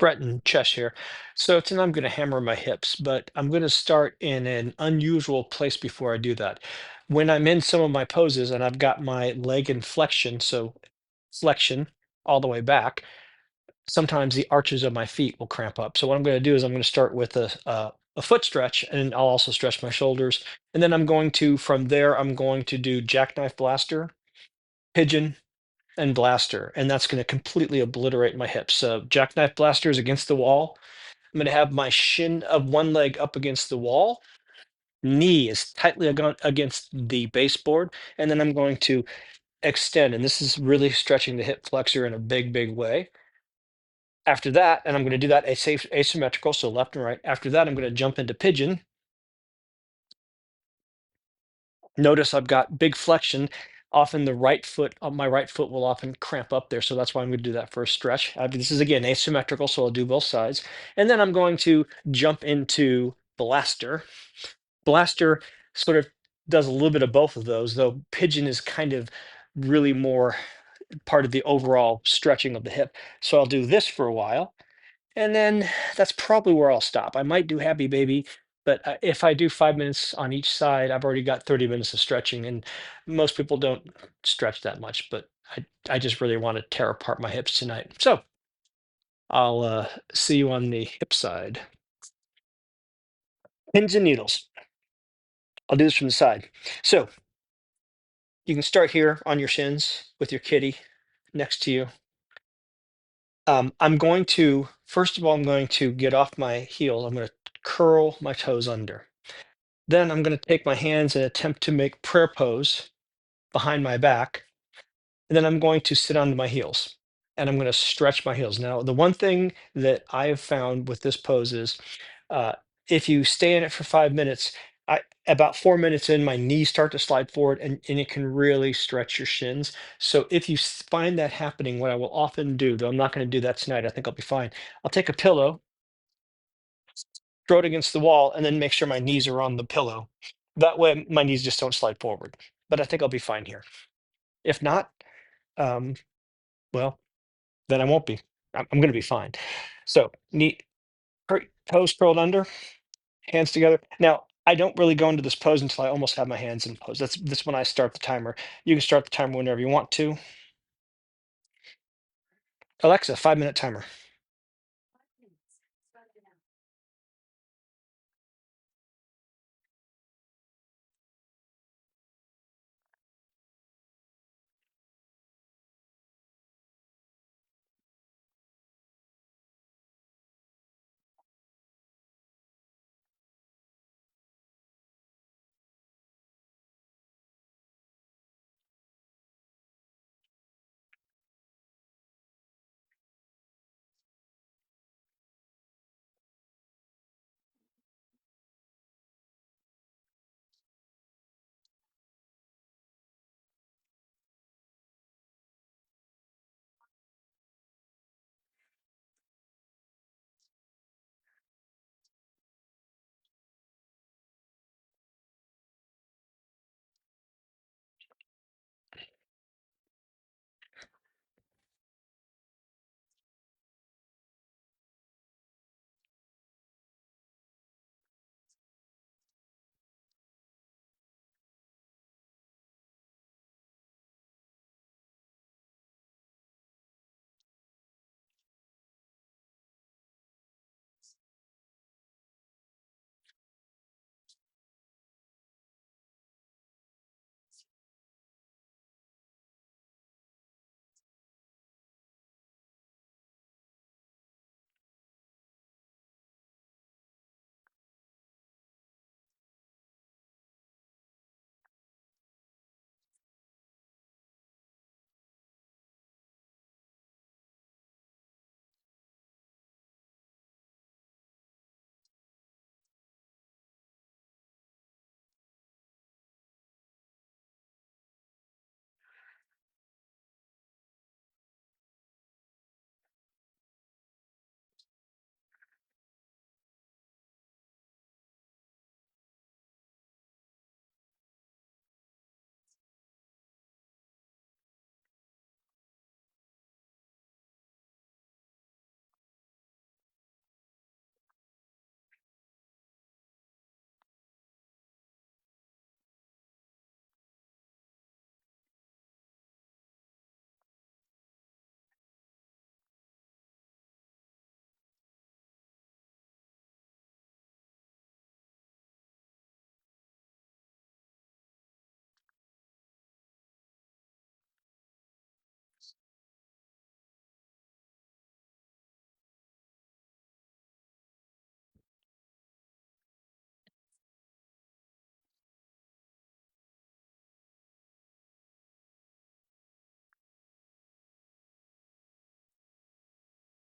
Breton Cheshire. So tonight I'm going to hammer my hips, but I'm going to start in an unusual place before I do that. When I'm in some of my poses and I've got my leg in flexion, so flexion all the way back, sometimes the arches of my feet will cramp up. So what I'm going to do is I'm going to start with a foot stretch, and I'll also stretch my shoulders. And then I'm going to, from there, I'm going to do jackknife blaster, pigeon, and blaster, and that's going to completely obliterate my hips. So jackknife blaster is against the wall. I'm going to have my shin of one leg up against the wall. Knee is tightly against the baseboard. And then I'm going to extend. And this is really stretching the hip flexor in a big, big way. After that, and I'm going to do that asymmetrical, so left and right. After that, I'm going to jump into pigeon. Notice I've got big flexion. Often the right foot, my right foot will often cramp up there. So that's why I'm going to do that first stretch. This is again asymmetrical, so I'll do both sides. And then I'm going to jump into blaster. Blaster sort of does a little bit of both of those, though pigeon is kind of really more part of the overall stretching of the hip. So I'll do this for a while. And then that's probably where I'll stop. I might do happy baby, but if I do 5 minutes on each side, I've already got 30 minutes of stretching. And most people don't stretch that much, but I just really want to tear apart my hips tonight. So I'll see you on the hip side. Pins and needles. I'll do this from the side. So you can start here on your shins with your kitty next to you. I'm going to, first of all, I'm going to get off my heel. I'm going to curl my toes under. Then I'm going to take my hands and attempt to make prayer pose behind my back. And then I'm going to sit onto my heels and I'm going to stretch my heels. Now, the one thing that I have found with this pose is uh, if you stay in it for 5 minutes, about 4 minutes in, my knees start to slide forward and it can really stretch your shins. So if you find that happening, what I will often do, though I'm not going to do that tonight, I think I'll be fine. I'll take a pillow, throw it against the wall, and then make sure my knees are on the pillow. That way, my knees just don't slide forward. But I think I'll be fine here. If not, um, well, then I won't be. I'm going to be fine. So, toes curled under, hands together. Now, I don't really go into this pose until I almost have my hands in pose. That's when I start the timer. You can start the timer whenever you want to. Alexa, 5 minute timer.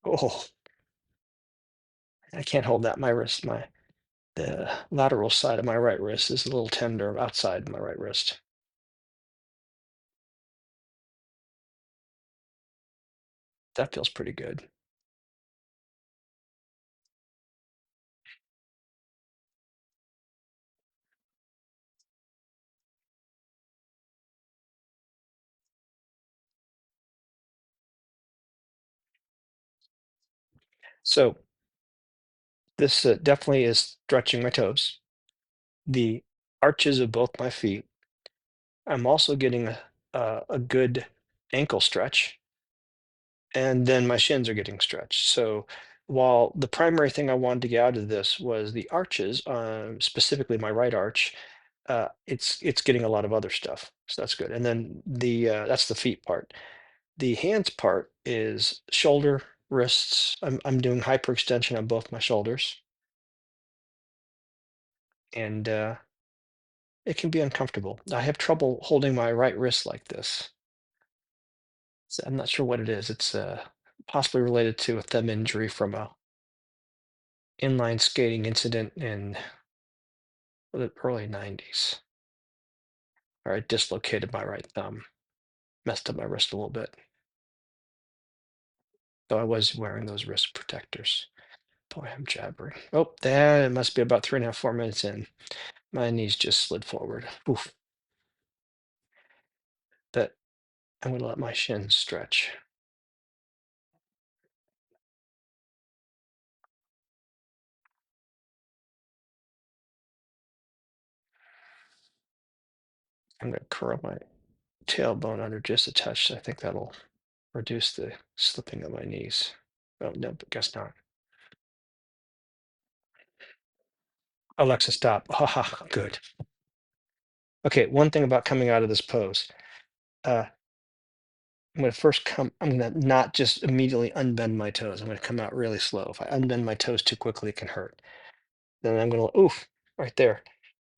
Oh, I can't hold that. My wrist, the lateral side of my right wrist is a little tender outside my right wrist. That feels pretty good. So this definitely is stretching my toes, the arches of both my feet. I'm also getting a good ankle stretch, and then my shins are getting stretched. So while the primary thing I wanted to get out of this was the arches, specifically my right arch, it's getting a lot of other stuff. So that's good. And then that's the feet part. The hands part is shoulder, wrists. I'm doing hyperextension on both my shoulders, and it can be uncomfortable. I have trouble holding my right wrist like this. So I'm not sure what it is. It's possibly related to a thumb injury from a inline skating incident in the early 90s, where I dislocated my right thumb, messed up my wrist a little bit. So I was wearing those wrist protectors. Boy, I'm jabbering. Oh, that it must be about 3.5, 4 minutes in. My knees just slid forward. Oof. But I'm gonna let my shins stretch. I'm gonna curl my tailbone under just a touch. I think that'll reduce the slipping of my knees. Oh, no, but guess not. Alexa, stop. Haha, good. Okay, one thing about coming out of this pose. Uh, I'm gonna first come, I'm gonna not just immediately unbend my toes. I'm gonna come out really slow. If I unbend my toes too quickly, it can hurt. Then I'm gonna, oof, right there.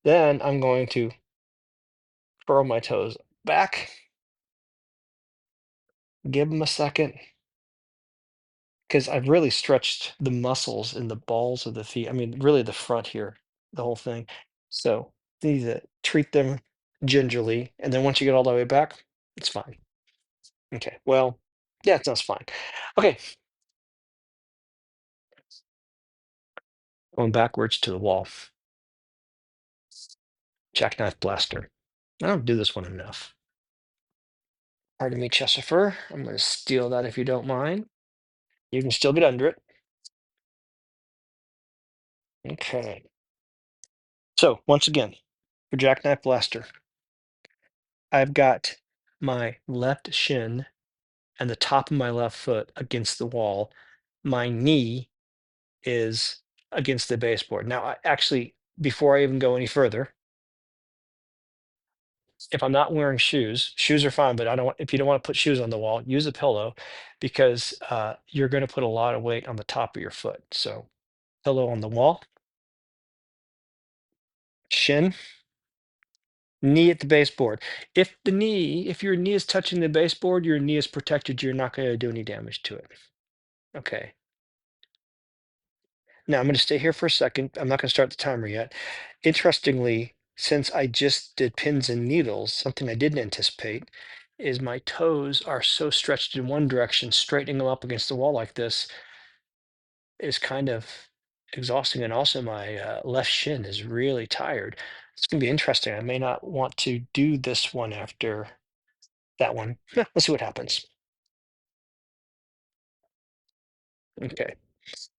Then I'm going to curl my toes back, give them a second, because I've really stretched the muscles in the balls of the feet. I mean, really the front here, the whole thing. So you need to treat them gingerly. And then once you get all the way back, it's fine. Okay, well, yeah, it sounds fine. Okay, going backwards to the wall. Jackknife blaster. I don't do this one enough. Pardon me, Chesterfer. I'm going to steal that if you don't mind. You can still get under it. Okay. So once again, for Jackknife Blaster, I've got my left shin and the top of my left foot against the wall. My knee is against the baseboard. Now, actually, before I even go any further, if I'm not wearing shoes, shoes are fine, but I don't want, if you don't want to put shoes on the wall, use a pillow because you're going to put a lot of weight on the top of your foot. So, pillow on the wall, shin, knee at the baseboard. If your knee is touching the baseboard, your knee is protected. You're not going to do any damage to it. Okay. Now I'm going to stay here for a second. I'm not going to start the timer yet. Interestingly, since I just did pins and needles, something I didn't anticipate is my toes are so stretched in one direction, straightening them up against the wall like this is kind of exhausting. And also my left shin is really tired. It's going to be interesting. I may not want to do this one after that one. Let's see what happens. Okay.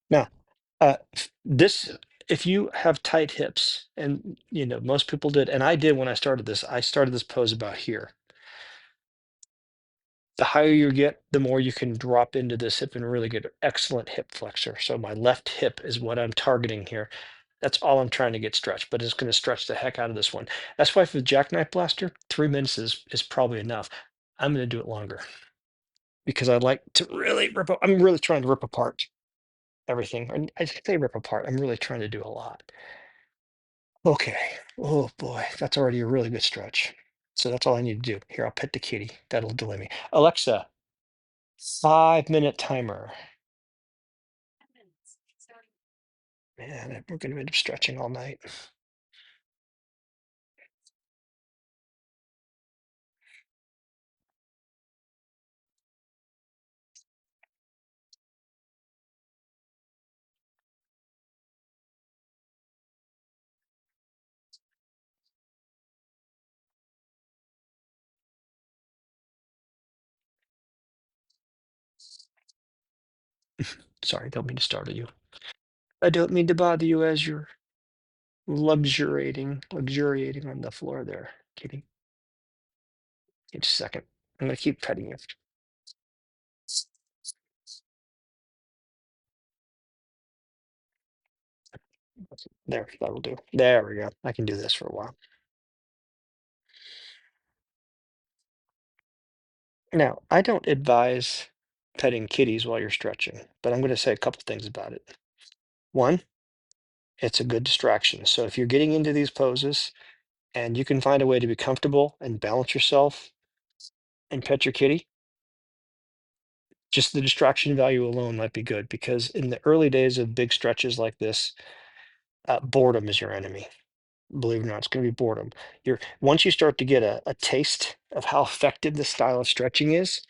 Now, this, if you have tight hips, and most people did, and I did when I started this pose about here. The higher you get, the more you can drop into this hip and really get excellent hip flexor. So my left hip is what I'm targeting here. That's all I'm trying to get stretched, but it's going to stretch the heck out of this one. That's why for the jackknife blaster, 3 minutes is probably enough. I'm going to do it longer because I like to really I'm really trying to rip apart everything. And I say rip apart. I'm really trying to do a lot. Okay. Oh boy, that's already a really good stretch. So that's all I need to do. Here, I'll pet the kitty. That'll delay me. Alexa, 5 minute timer. Man, we're going to end up stretching all night. Sorry, don't mean to startle you. I don't mean to bother you as you're luxuriating on the floor there, kitty. Just a second. I'm going to keep petting you. There, that'll do. There we go. I can do this for a while. Now, I don't advise petting kitties while you're stretching, but I'm going to say a couple things about it. One, it's a good distraction. So if you're getting into these poses and you can find a way to be comfortable and balance yourself and pet your kitty, just the distraction value alone might be good because in the early days of big stretches like this, boredom is your enemy. Believe it or not, it's going to be boredom. Once you start to get a taste of how effective this style of stretching is,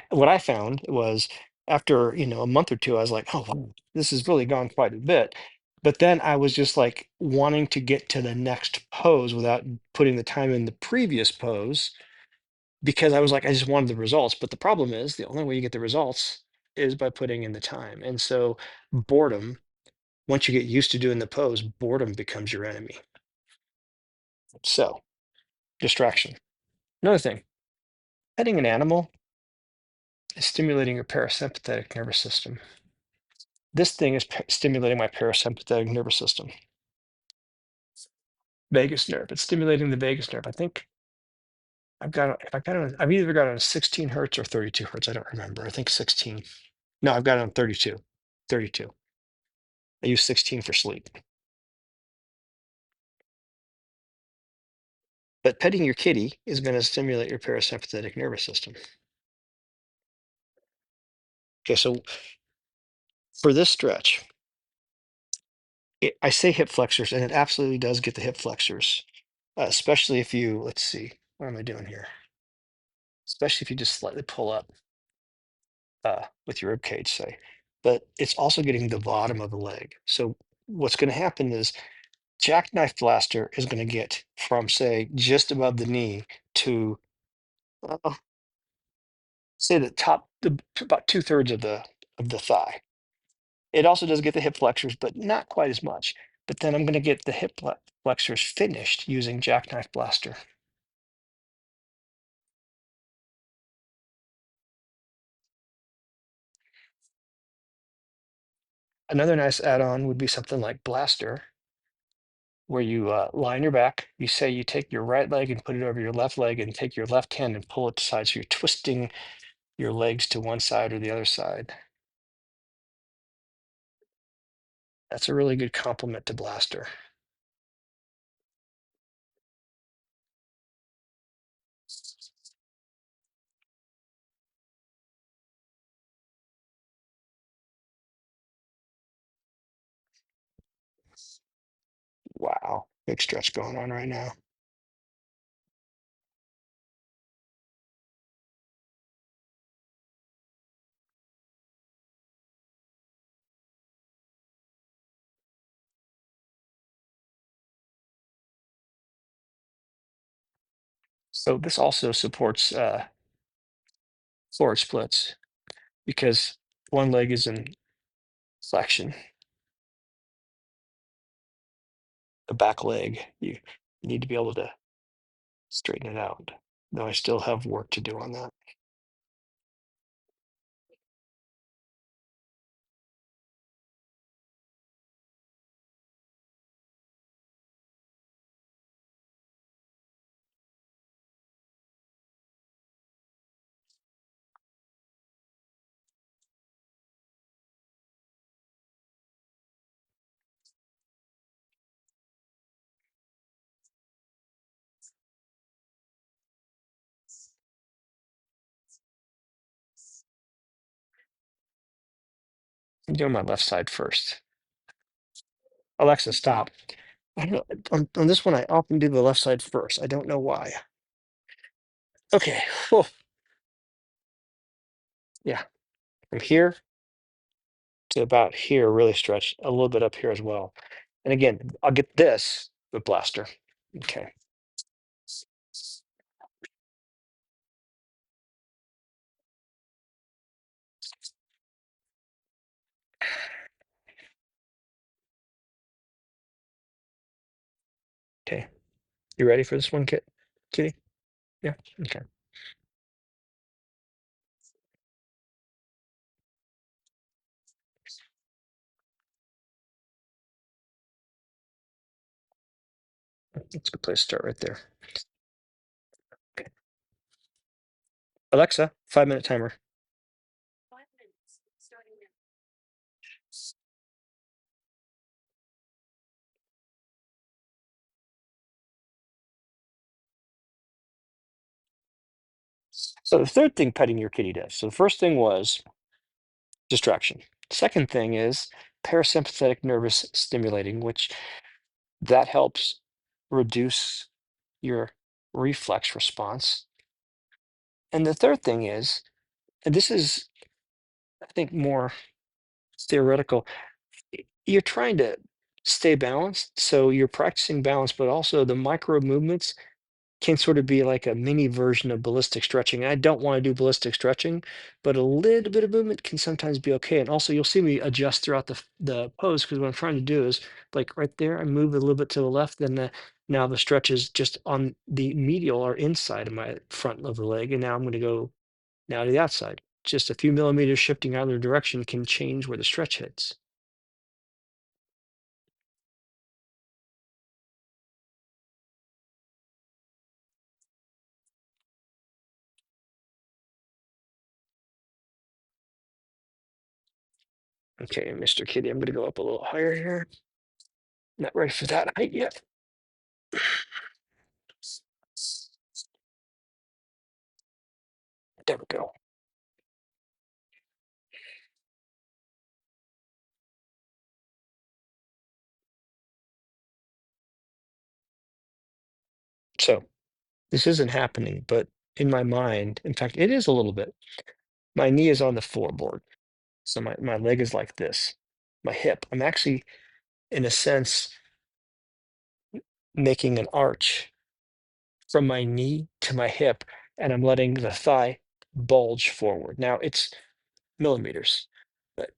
what I found was after a month or two, I was like, oh, wow, this has really gone quite a bit. But then I was just like wanting to get to the next pose without putting the time in the previous pose because I was like, I just wanted the results. But the problem is the only way you get the results is by putting in the time. And so boredom, once you get used to doing the pose, boredom becomes your enemy. So distraction. Another thing, petting an animal is stimulating your parasympathetic nervous system. This thing is stimulating my parasympathetic nervous system. Vagus nerve. It's stimulating the vagus nerve. I think I've either got it on 16 hertz or 32 hertz. I don't remember. I think 16. No, I've got it on 32. 32. I use 16 for sleep. But petting your kitty is going to stimulate your parasympathetic nervous system. Okay, so for this stretch, I say hip flexors, and it absolutely does get the hip flexors, especially if you, let's see, what am I doing here? Especially if you just slightly pull up with your rib cage, say. But it's also getting the bottom of the leg. So what's going to happen is jackknife blaster is going to get from, say, just above the knee to uh, say about 2/3 of the thigh. It also does get the hip flexors, but not quite as much. But then I'm going to get the flexors finished using jackknife blaster. Another nice add-on would be something like blaster, where you lie on your back. You say you take your right leg and put it over your left leg and take your left hand and pull it to side. So you're twisting your legs to one side or the other side. That's a really good complement to blaster. Wow, big stretch going on right now. So this also supports forward splits because one leg is in flexion. The back leg, you need to be able to straighten it out. Though I still have work to do on that. I'm doing my left side first. Alexa, stop. I don't know. On this one, I often do the left side first. I don't know why. Okay. Oh, yeah. From here to about here, really stretch a little bit up here as well. And again, I'll get this with blaster. Okay. Okay. You ready for this one, Kitty? Yeah. Okay. That's a good place to start right there. Okay. Alexa, 5-minute timer. So the third thing petting your kitty does. So the first thing was distraction. Second thing is parasympathetic nervous stimulating, which that helps reduce your reflex response. And the third thing is, and this is, I think, more theoretical, you're trying to stay balanced. So you're practicing balance, but also the micro movements can sort of be like a mini version of ballistic stretching. I don't want to do ballistic stretching, but a little bit of movement can sometimes be okay. And also, you'll see me adjust throughout the pose because what I'm trying to do is like right there, I move a little bit to the left, then now the stretch is just on the medial or inside of my front of the leg, and now I'm going to go now to the outside. Just a few millimeters shifting either direction can change where the stretch hits. Okay, Mr. Kitty, I'm going to go up a little higher here. Not ready for that height yet. There we go. So this isn't happening, but in my mind, in fact, it is a little bit. My knee is on the floorboard. So my leg is like this. My hip, I'm actually, in a sense, making an arch from my knee to my hip, and I'm letting the thigh bulge forward. Now it's millimeters, but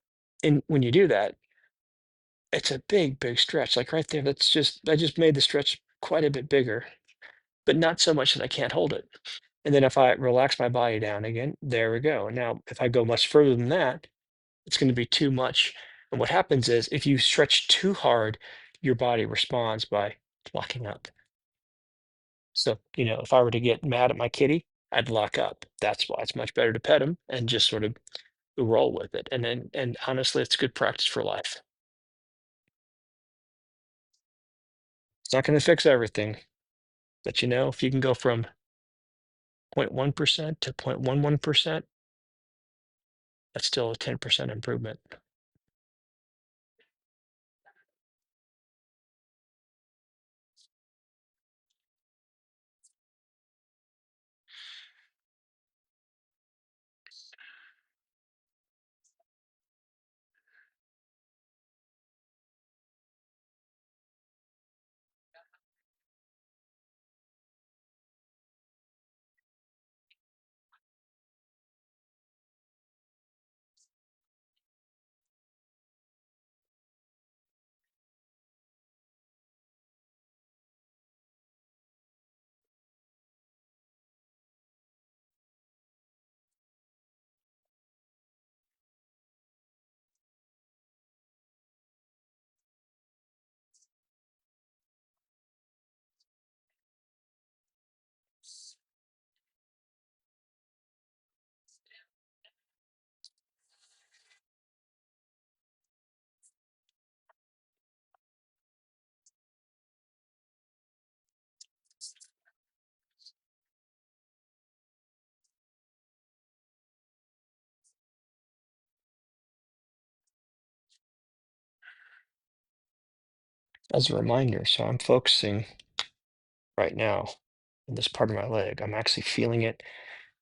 when you do that, it's a big, big stretch. Like right there, I just made the stretch quite a bit bigger, but not so much that I can't hold it. And then if I relax my body down again, there we go. Now, if I go much further than that, it's going to be too much. And what happens is if you stretch too hard, your body responds by locking up. So, if I were to get mad at my kitty, I'd lock up. That's why it's much better to pet him and just sort of roll with it. And honestly, it's good practice for life. It's not going to fix everything, but if you can go from 0.1% to 0.11%, that's still a 10% improvement. as a reminder. So I'm focusing right now on this part of my leg. I'm actually feeling it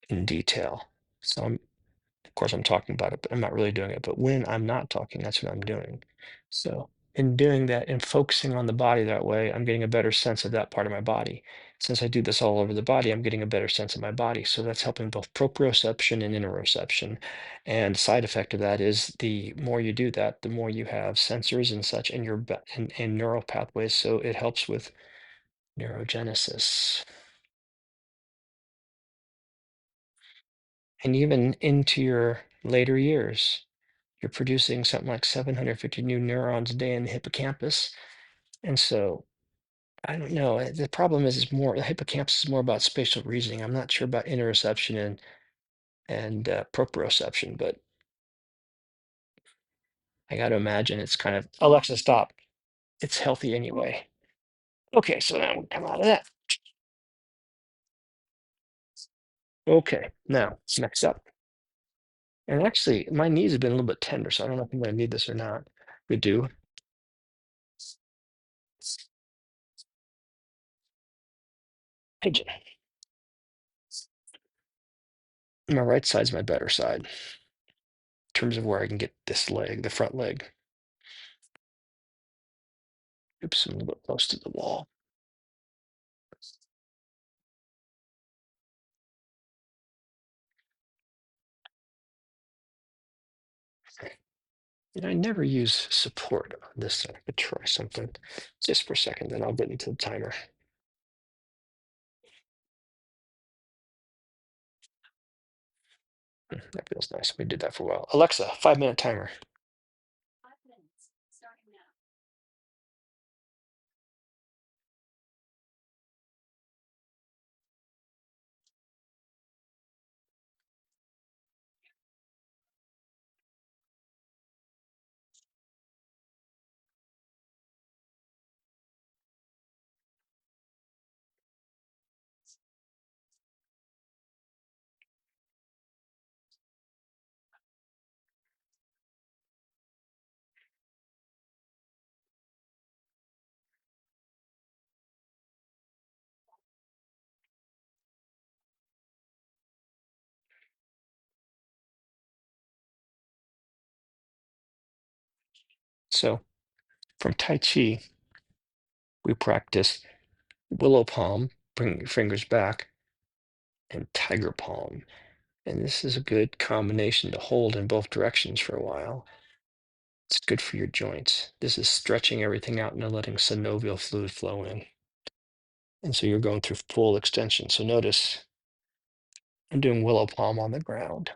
in detail. So of course, I'm talking about it, but I'm not really doing it. But when I'm not talking, that's what I'm doing. So in doing that and focusing on the body that way, I'm getting a better sense of that part of my body. Since I do this all over the body, I'm getting a better sense of my body. So that's helping both proprioception and interoception. And side effect of that is the more you do that, the more you have sensors and such in your in neural pathways. So it helps with neurogenesis. And even into your later years, you're producing something like 750 new neurons a day in the hippocampus. And so I don't know. The problem is more the hippocampus is more about spatial reasoning. I'm not sure about interoception and proprioception, but I got to imagine it's kind of Alexa, stop. It's healthy anyway. Okay, so now we come out of that. Okay, now next up. And actually, my knees have been a little bit tender, so I don't know if I'm going to need this or not. We do. Pigeon. My right side's my better side in terms of where I can get this leg, the front leg. Oops, I'm a little bit close to the wall. And I never use support on this, so I could try something just for a second, then I'll get into the timer. That feels nice. We did that for a while. Alexa, 5-minute timer. So from Tai Chi, we practice willow palm, bring your fingers back, and tiger palm. And this is a good combination to hold in both directions for a while. It's good for your joints. This is stretching everything out and letting synovial fluid flow in. And so you're going through full extension. So notice I'm doing willow palm on the ground,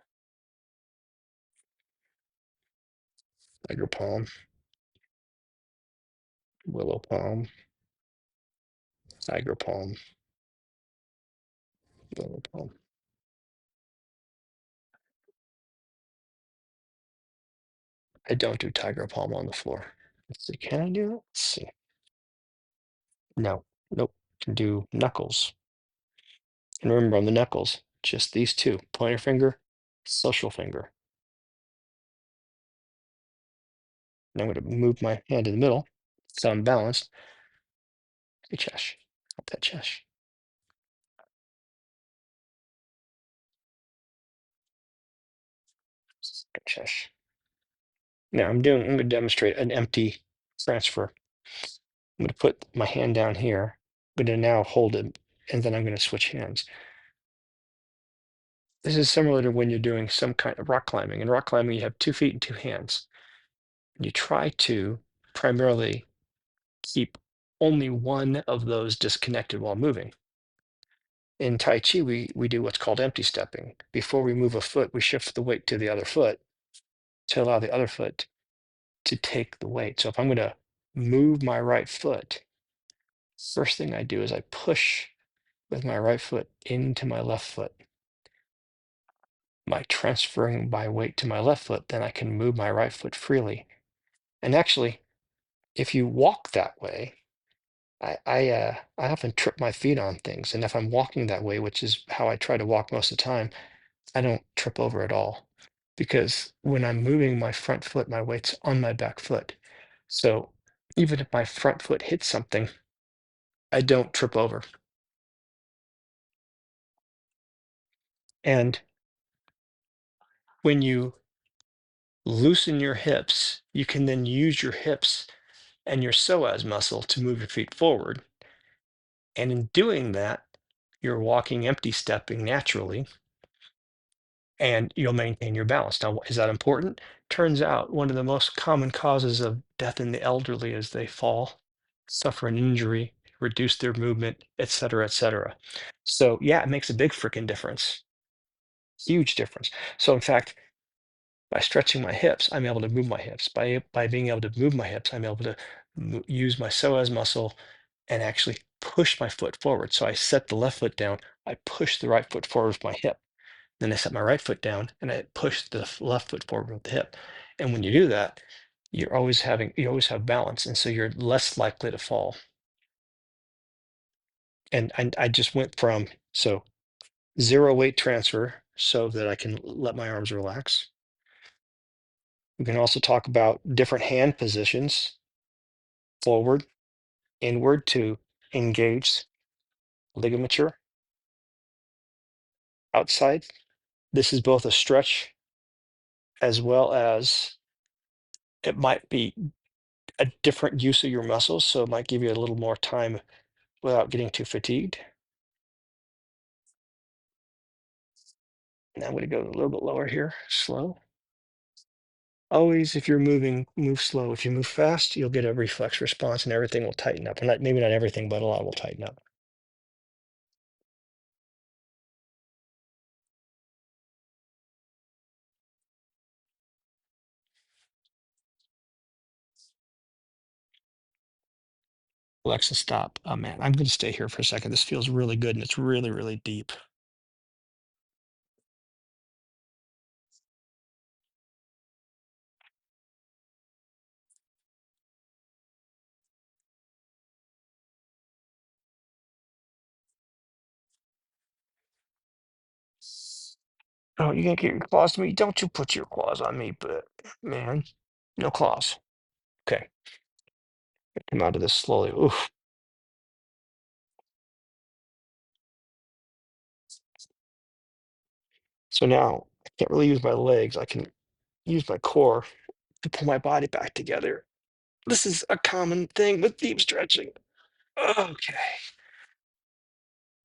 tiger palm, willow palm, tiger palm, willow palm. I don't do tiger palm on the floor. Let's see, can I do it? Let's see. No, nope. Can do knuckles. And remember on the knuckles, just these two, pointer finger, social finger. And I'm going to move my hand in the middle so I'm balanced. Hey, Chesh. Up that Chesh. Chesh. Now I'm going to demonstrate an empty transfer. I'm going to put my hand down here. I'm going to now hold it, and then I'm going to switch hands. This is similar to when you're doing some kind of rock climbing. In rock climbing, you have 2 feet and 2 hands. You try to primarily keep only one of those disconnected while moving. In Tai Chi, we do what's called empty stepping. Before we move a foot, we shift the weight to the other foot to allow the other foot to take the weight. So if I'm going to move my right foot, first thing I do is I push with my right foot into my left foot. By transferring my weight to my left foot, then I can move my right foot freely. And actually, if you walk that way, I often trip my feet on things, and if I'm walking that way, which is how I try to walk most of the time, I don't trip over at all because when I'm moving my front foot, my weight's on my back foot. So Even if my front foot hits something, I don't trip over. And when you loosen your hips, you can then use your hips and your psoas muscle to move your feet forward. And in doing that, you're walking empty stepping naturally and you'll maintain your balance. Now, is that important? Turns out one of the most common causes of death in the elderly is they fall, suffer an injury, reduce their movement, et cetera, et cetera. So, yeah, it makes a big freaking difference, huge difference. So, in fact, by stretching my hips, I'm able to move my hips. By being able to move my hips, I'm able to use my psoas muscle and actually push my foot forward. So I set the left foot down, I push the right foot forward with my hip. Then I set my right foot down and I push the left foot forward with the hip. And when you do that, you always have balance, and so you're less likely to fall. And I just went from so zero weight transfer so that I can let my arms relax. We can also talk about different hand positions, forward, inward to engage ligature, outside. This is both a stretch as well as it might be a different use of your muscles, so it might give you a little more time without getting too fatigued. Now I'm going to go a little bit lower here, slow. Always, if you're moving, move slow. If you move fast, you'll get a reflex response and everything will tighten up. And not, maybe not everything, but a lot will tighten up. Alexa, stop. Oh man, I'm going to stay here for a second. This feels really good and it's really, really deep. Oh, you gonna get your claws to me? Don't you put your claws on me, but man, no claws. Okay, come out of this slowly. Oof. So now I can't really use my legs. I can use my core to pull my body back together. This is a common thing with deep stretching. Okay.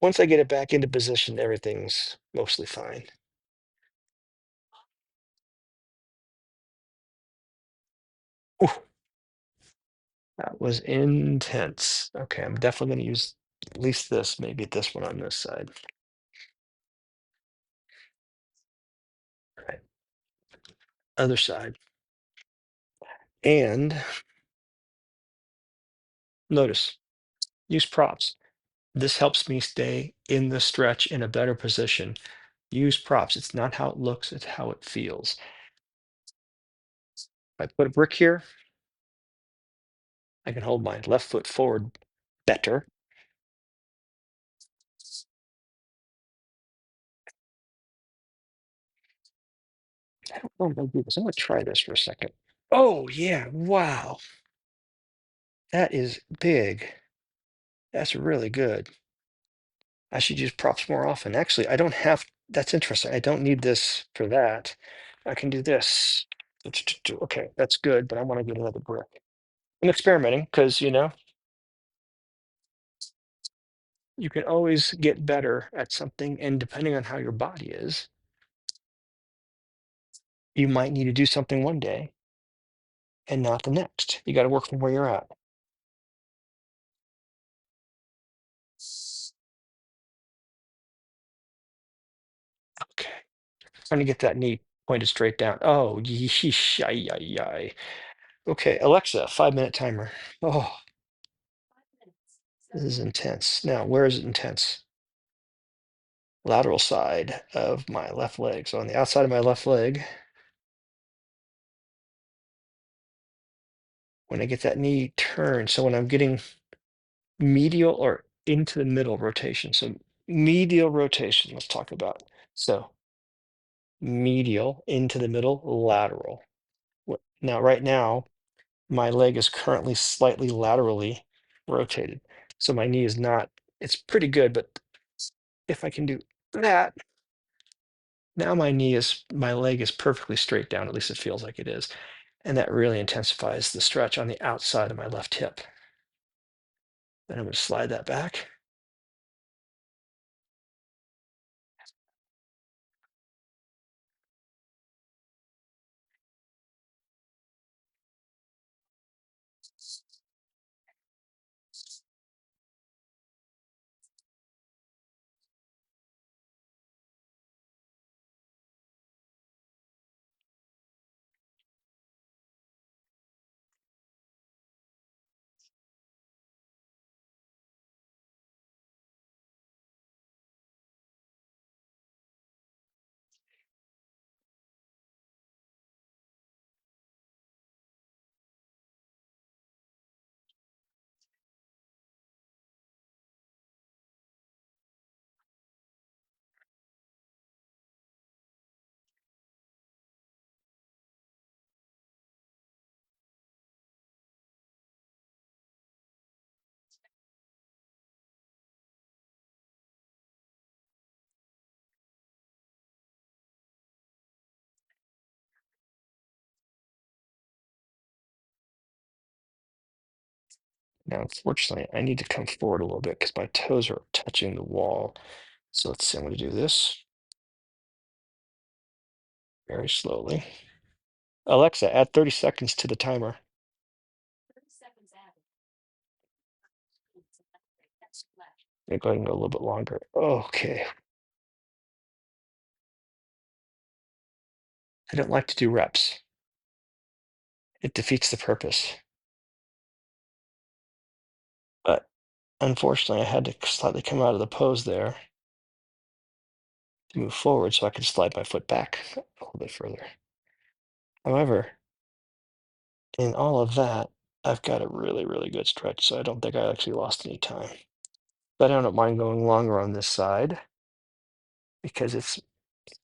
Once I get it back into position, everything's mostly fine. Ooh, that was intense. Okay, I'm definitely going to use at least this, maybe this one on this side. All right, other side. And notice, use props. This helps me stay in the stretch in a better position. Use props. It's not how it looks, it's how it feels. If I put a brick here, I can hold my left foot forward better. I don't know if I'll do this. I'm going to try this for a second. Oh, yeah. Wow. That is big. That's really good. I should use props more often. Actually, I don't have, that's interesting. I don't need this for that. I can do this. Okay, that's good, but I want to get another brick. I'm experimenting because, you can always get better at something. And depending on how your body is, you might need to do something one day and not the next. You got to work from where you're at. Okay. Trying to get that knee pointed straight down. Oh, yeesh, ay, ay, ay. Okay, Alexa, 5-minute timer. Oh, this is intense. Now, where is it intense? Lateral side of my left leg. So on the outside of my left leg, when I get that knee turned, so when I'm getting medial or into the middle rotation. So medial rotation, let's talk about. So medial into the middle, lateral. Now, right now, my leg is currently slightly laterally rotated. So my knee is not, it's pretty good, but if I can do that, now my leg is perfectly straight down, at least it feels like it is. And that really intensifies the stretch on the outside of my left hip. Then I'm going to slide that back. Now, unfortunately, I need to come forward a little bit because my toes are touching the wall. So let's see, I'm going to do this very slowly. Alexa, add 30 seconds to the timer. Yeah, go ahead and go a little bit longer. Okay. I don't like to do reps. It defeats the purpose. But unfortunately, I had to slightly come out of the pose there to move forward so I could slide my foot back a little bit further. However, in all of that, I've got a really, really good stretch, so I don't think I actually lost any time. But I don't mind going longer on this side because it's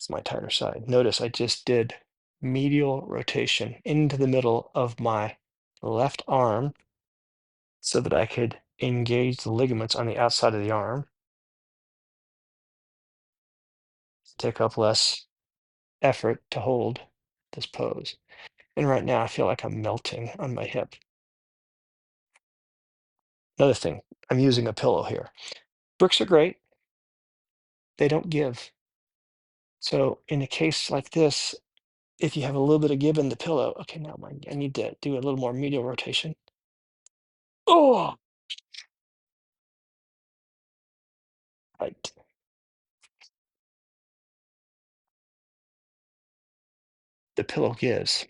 my tighter side. Notice I just did medial rotation into the middle of my left arm so that I could engage the ligaments on the outside of the arm, take up less effort to hold this pose. And right now I feel like I'm melting on my hip. Another thing, I'm using a pillow here. Bricks are great, they don't give. So in a case like this, if you have a little bit of give in the pillow, okay, now I need to do a little more medial rotation. Oh, right. The pillow gives,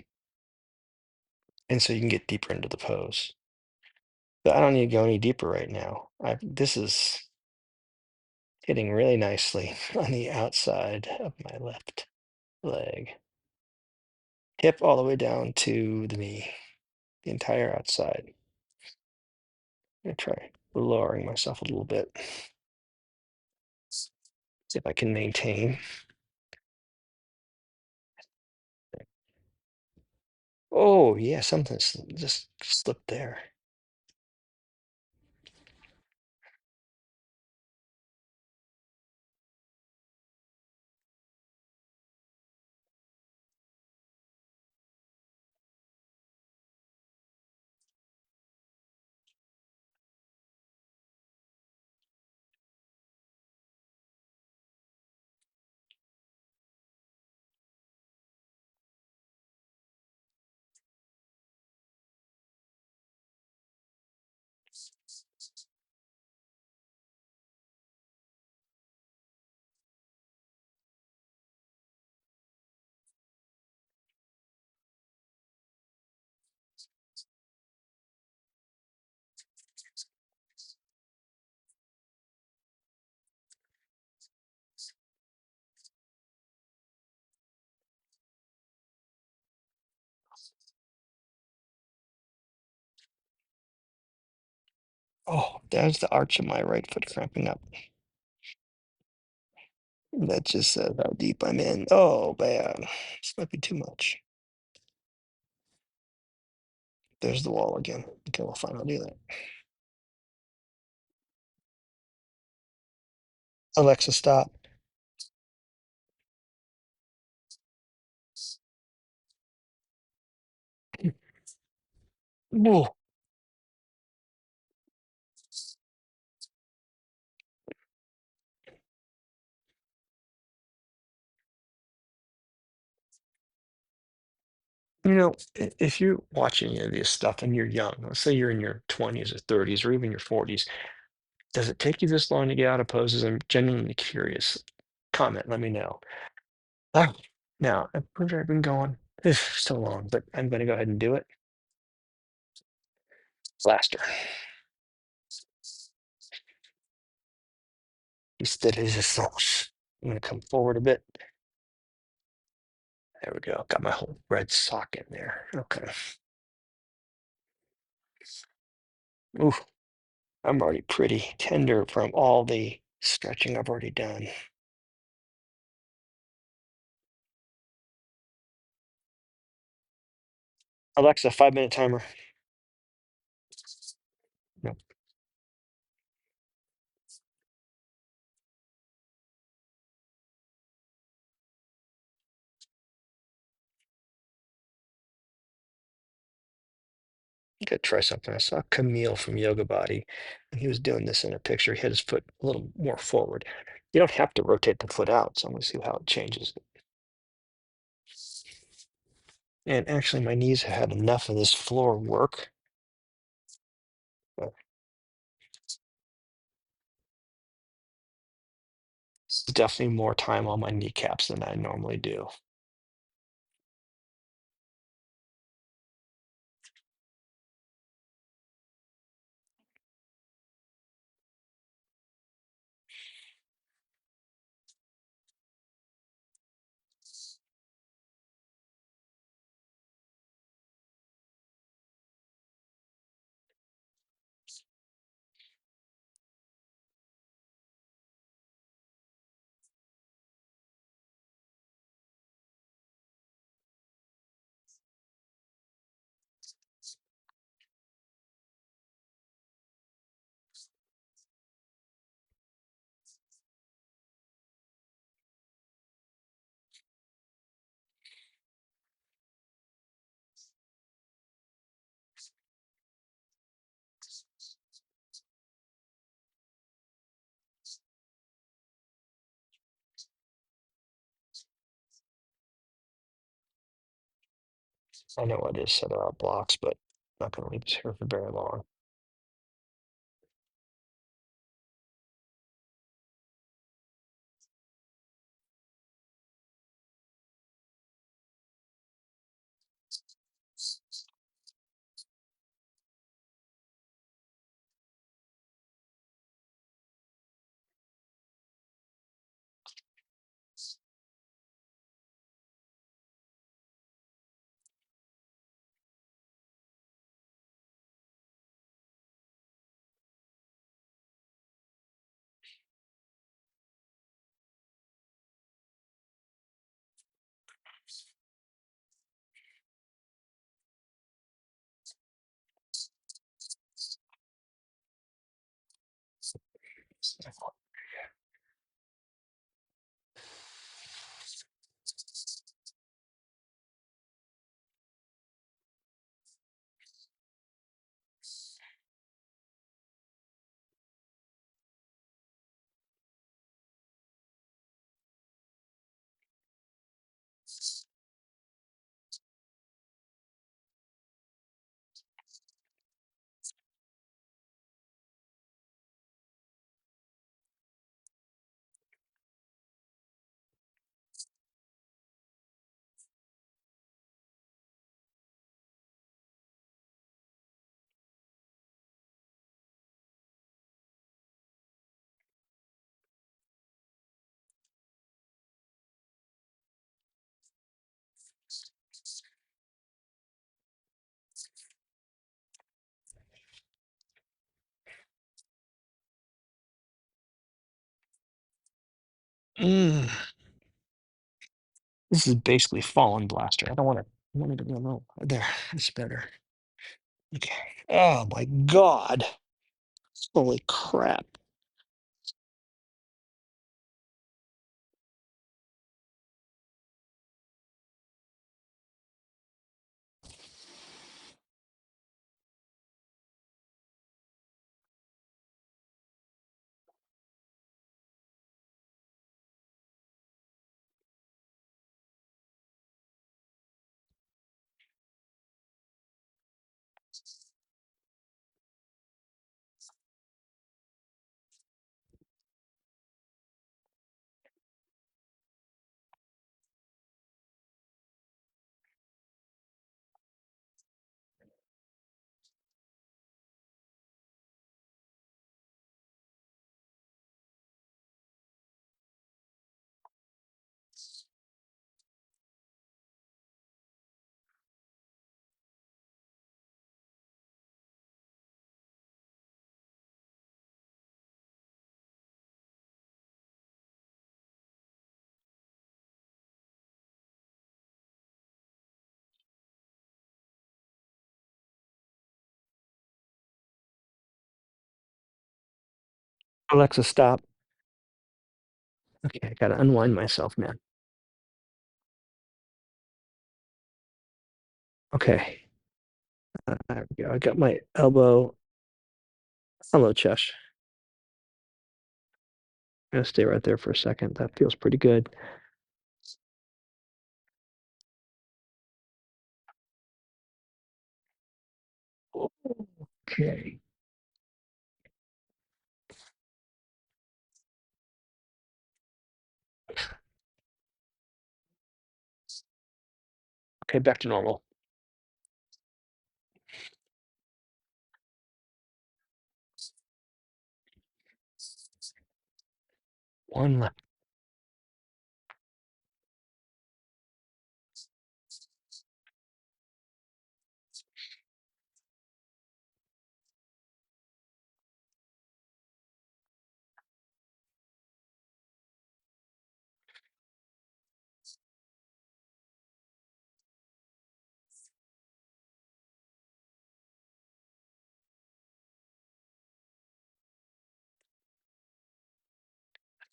and so you can get deeper into the pose. But I don't need to go any deeper right now. This is hitting really nicely on the outside of my left leg. Hip all the way down to the knee, the entire outside. I'm gonna try lowering myself a little bit. See if I can maintain. Oh yeah, something's just slipped there. Oh, there's the arch of my right foot cramping up. That just says how deep I'm in. Oh, bad. This might be too much. there's the wall again. Okay, well, fine, I'll do that. Alexa, stop. Whoa. If you're watching any of this stuff and you're young, let's say you're in your 20s or 30s or even your 40s, does it take you this long to get out of poses? I'm genuinely curious. Comment, let me know. Ah, now, where have I been going? So long, but I'm going to go ahead and do it. Blaster.Iste resistance. I'm going to come forward a bit. There we go. Got my whole red sock in there. Okay. Ooh, I'm already pretty tender from all the stretching I've already done. Alexa, 5-minute timer. No, gotta try something. I saw Camille from Yoga Body, and he was doing this in a picture. He had his foot a little more forward. You don't have to rotate the foot out, so I'm gonna see how it changes. And actually, my knees have had enough of this floor work. But it's definitely more time on my kneecaps than I normally do. I know I just set out blocks, but I'm not gonna leave this here for very long. Mm, this is basically fallen blaster. I don't want to. I want it to go low. There, it's better. Okay. Oh my God. Holy crap. Alexa, stop. Okay, I gotta unwind myself, man. Okay. There we go. I got my elbow. Hello, Chesh. I'm gonna stay right there for a second. That feels pretty good. Okay. Okay, back to normal. One left.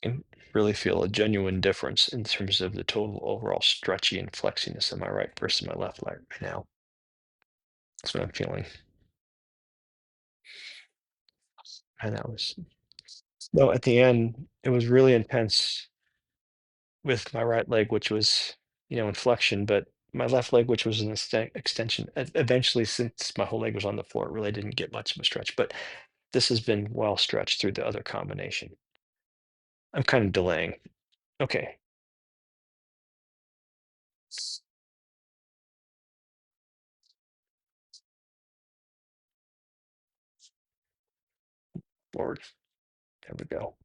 I can really feel a genuine difference in terms of the total overall stretchy and flexiness of my right versus my left leg right now. That's what I'm feeling. And that was no, at the end, it was really intense with my right leg, which was, in flexion, but my left leg, which was an extension, eventually, since my whole leg was on the floor, it really didn't get much of a stretch. But this has been well stretched through the other combination. I'm kind of delaying. Okay. Forward. There we go.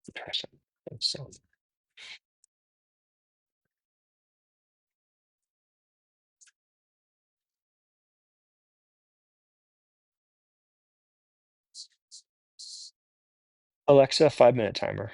Interesting. So, Alexa, 5-minute timer.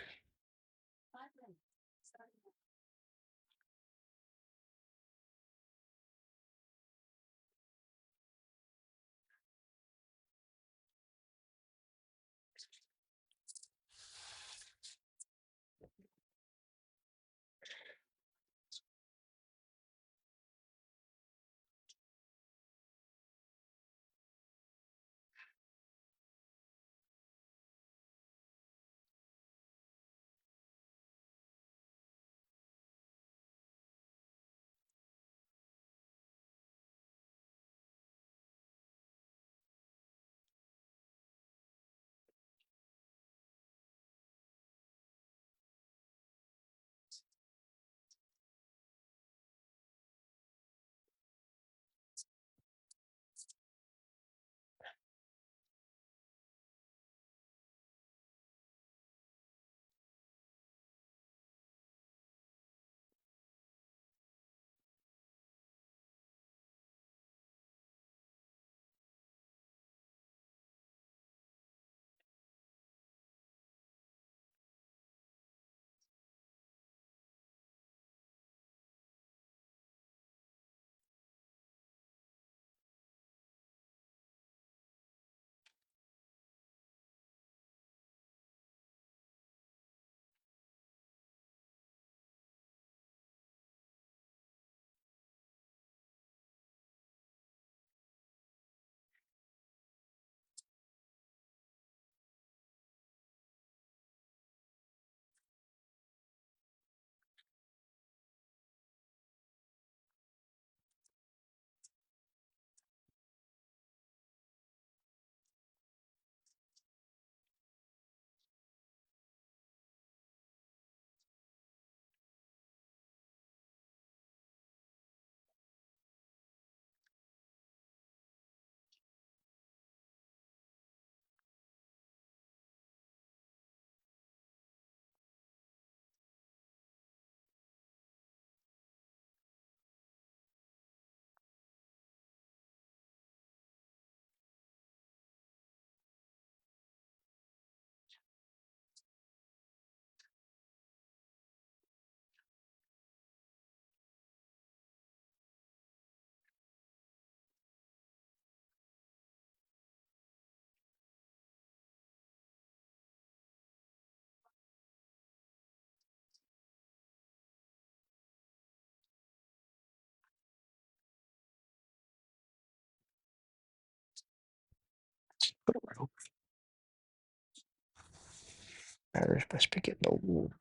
Matters by speaking the rules.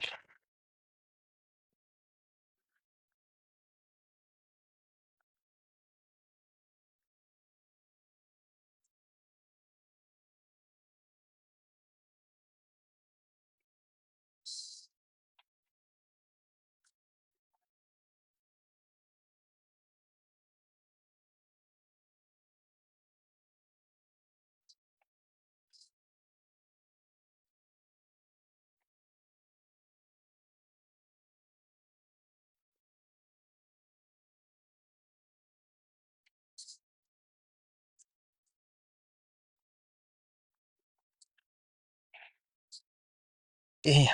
Yeah.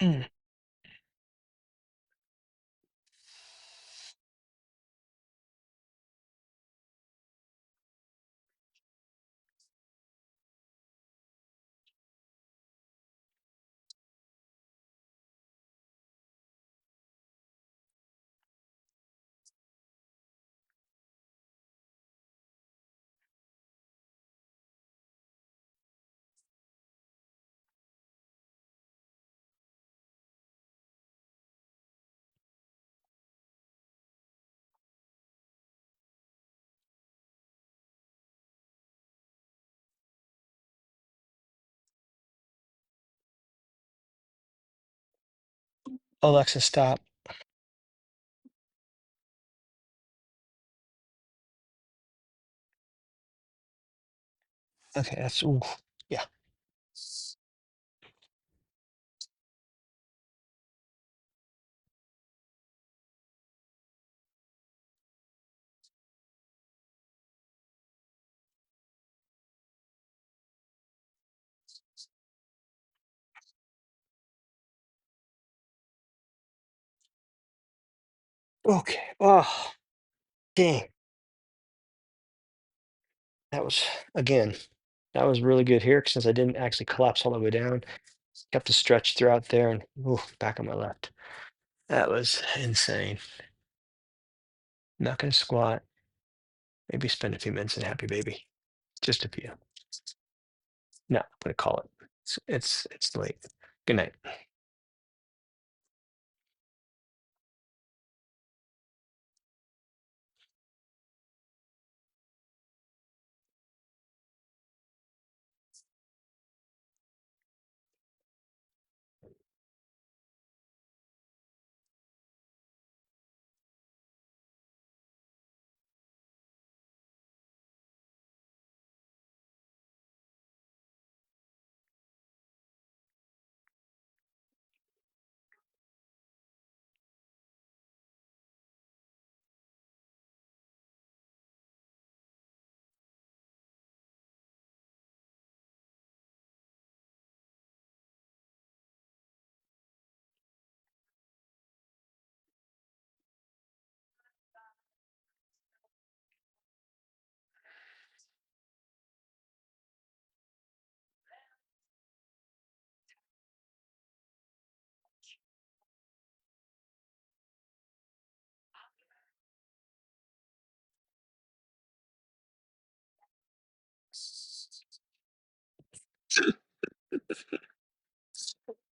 Mm. Alexa, stop. Okay, that's ooh, yeah. Okay. Oh, dang. That was again. That was really good here since I didn't actually collapse all the way down. Kept the stretch throughout there and ooh, back on my left. That was insane. Not gonna squat. Maybe spend a few minutes in happy baby. Just a few. No, I'm gonna call it. It's late. Good night.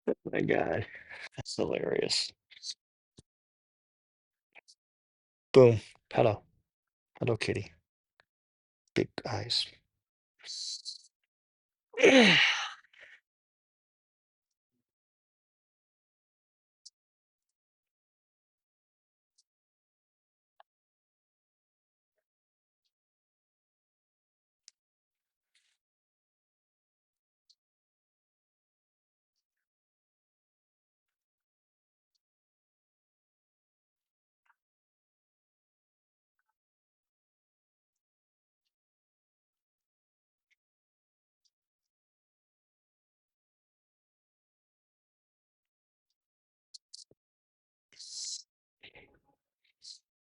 Oh my God. That's hilarious. Boom. Hello. Hello, kitty. Big eyes.